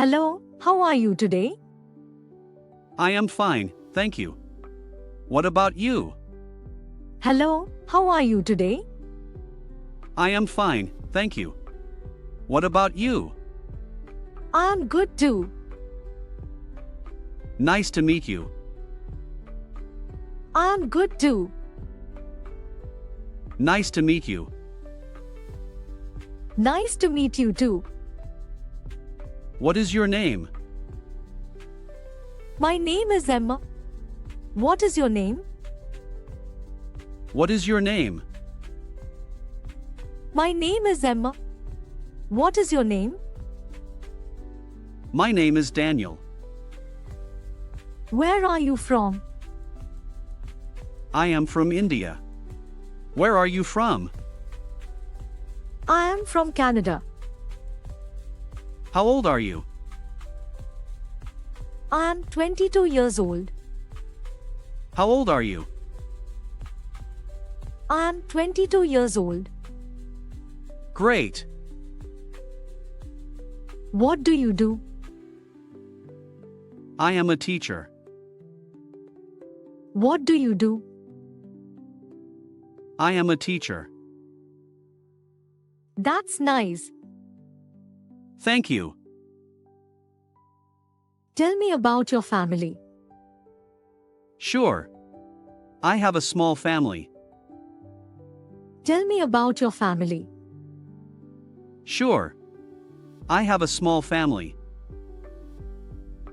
Hello, how are you today? I am fine, thank you. What about you? Hello, how are you today? I am fine, thank you. What about you? I am good too. Nice to meet you. I am good too. Nice to meet you. Nice to meet you too. What is your name? My name is Emma. What is your name? What is your name? My name is Emma. What is your name? My name is Daniel. Where are you from? I am from India. Where are you from? I am from Canada. How old are you? I am 22 years old. How old are you? I am 22 years old. Great. What do you do? I am a teacher. What do you do? I am a teacher. That's nice. Thank you. Tell me about your family. Sure. I have a small family. Tell me about your family. Sure. I have a small family.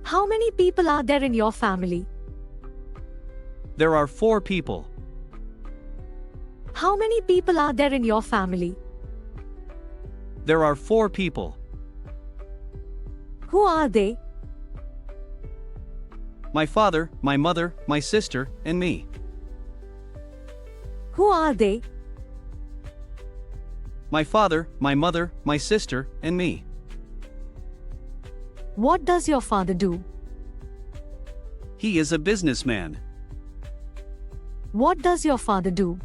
How many people are there in your family? There are 4 people. How many people are there in your family? There are 4 people. Who are they? My father, my mother, my sister, and me. Who are they? My father, my mother, my sister, and me. What does your father do? He is a businessman. What does your father do?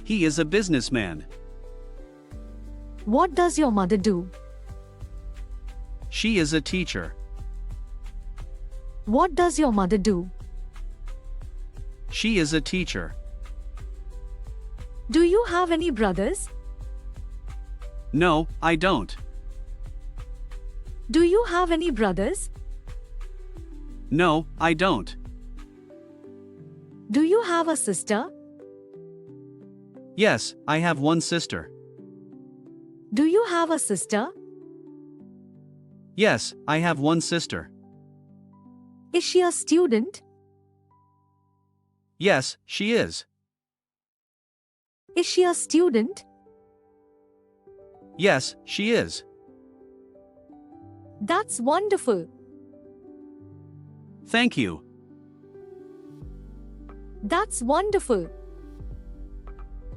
He is a businessman. What does your mother do? She is a teacher. What does your mother do? She is a teacher. Do you have any brothers? No, I don't. Do you have any brothers? No, I don't. Do you have a sister? Yes, I have one sister. Do you have a sister? Yes, I have one sister. Is she a student? Yes, she is. Is she a student? Yes, she is. That's wonderful. Thank you. That's wonderful.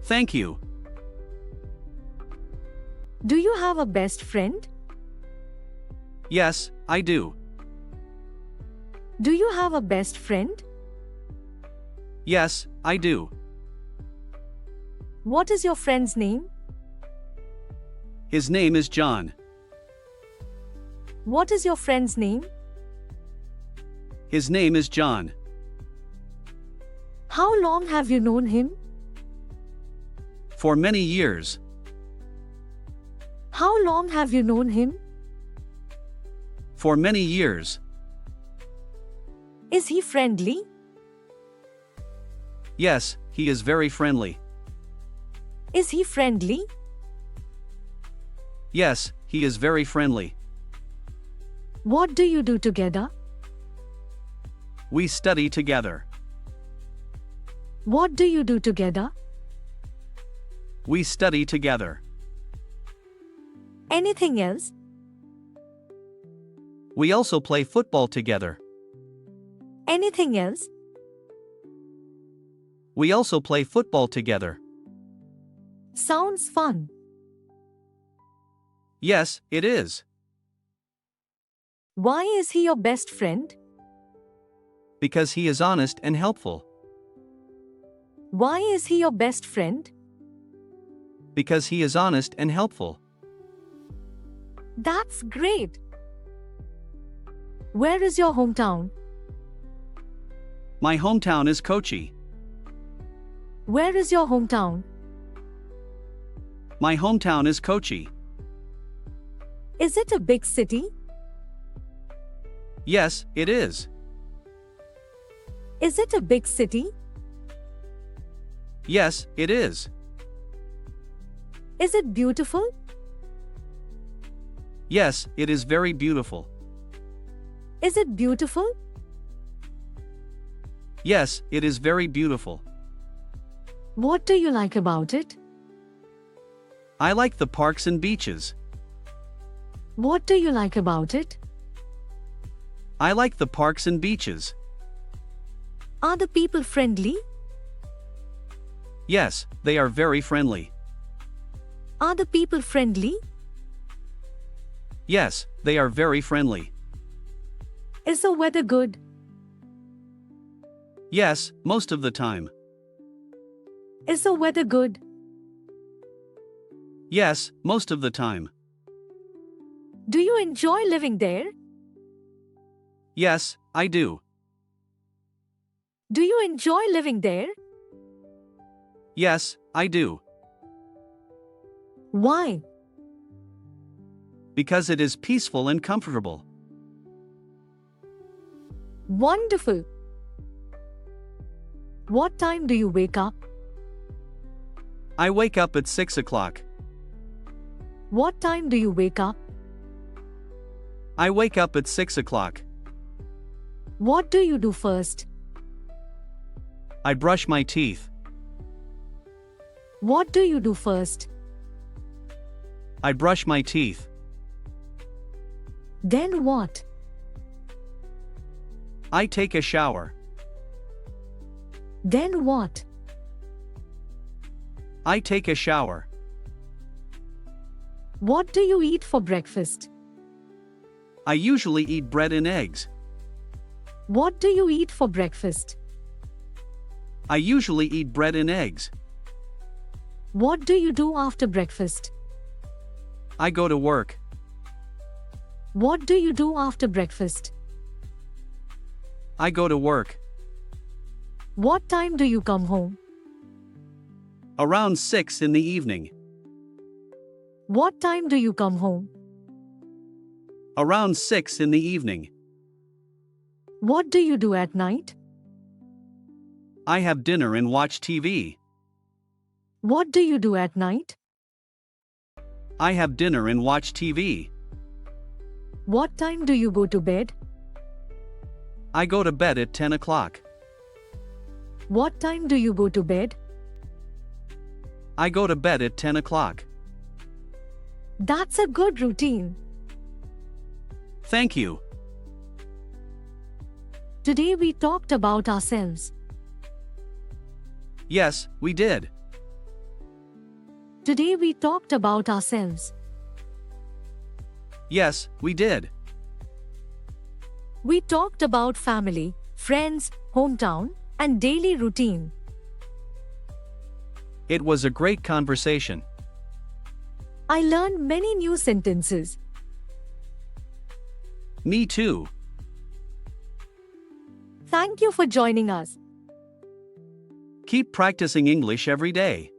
Thank you. Do you have a best friend? Yes, I do. Do you have a best friend? Yes, I do. What is your friend's name? His name is John. What is your friend's name? His name is John. How long have you known him? For many years. How long have you known him? For many years. Is he friendly? Yes, he is very friendly. Is he friendly? Yes, he is very friendly. What do you do together? We study together. What do you do together? We study together. Anything else? We also play football together. Anything else? We also play football together. Sounds fun. Yes, it is. Why is he your best friend? Because he is honest and helpful. Why is he your best friend? Because he is honest and helpful. That's great. Where is your hometown? My hometown is Kochi. Where is your hometown? My hometown is Kochi. Is it a big city? Yes, it is. Is it a big city? Yes, it is. Is it beautiful? Yes, it is very beautiful. Is it beautiful? Yes, it is very beautiful. What do you like about it? I like the parks and beaches. What do you like about it? I like the parks and beaches. Are the people friendly? Yes, they are very friendly. Are the people friendly? Yes, they are very friendly. Is the weather good? Yes, most of the time. Is the weather good? Yes, most of the time. Do you enjoy living there? Yes, I do. Do you enjoy living there? Yes, I do. Why? Because it is peaceful and comfortable. Wonderful. What time do you wake up? I wake up at 6 o'clock. What time do you wake up? I wake up at 6 o'clock. What do you do first? I brush my teeth. What do you do first? I brush my teeth. Then what? I take a shower. Then what? I take a shower. What do you eat for breakfast? I usually eat bread and eggs. What do you eat for breakfast? I usually eat bread and eggs. What do you do after breakfast? I go to work. What do you do after breakfast? I go to work. What time do you come home? Around 6 in the evening. What time do you come home? Around 6 in the evening. What do you do at night? I have dinner and watch TV. What do you do at night? I have dinner and watch TV. What time do you go to bed? I go to bed at 10 o'clock. What time do you go to bed? I go to bed at 10 o'clock. That's a good routine. Thank you. Today we talked about ourselves. Yes, we did. Today we talked about ourselves. Yes, we did. We talked about family, friends, hometown, and daily routine. It was a great conversation. I learned many new sentences. Me too. Thank you for joining us. Keep practicing English every day.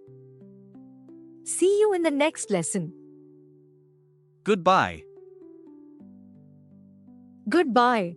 See you in the next lesson. Goodbye. Goodbye.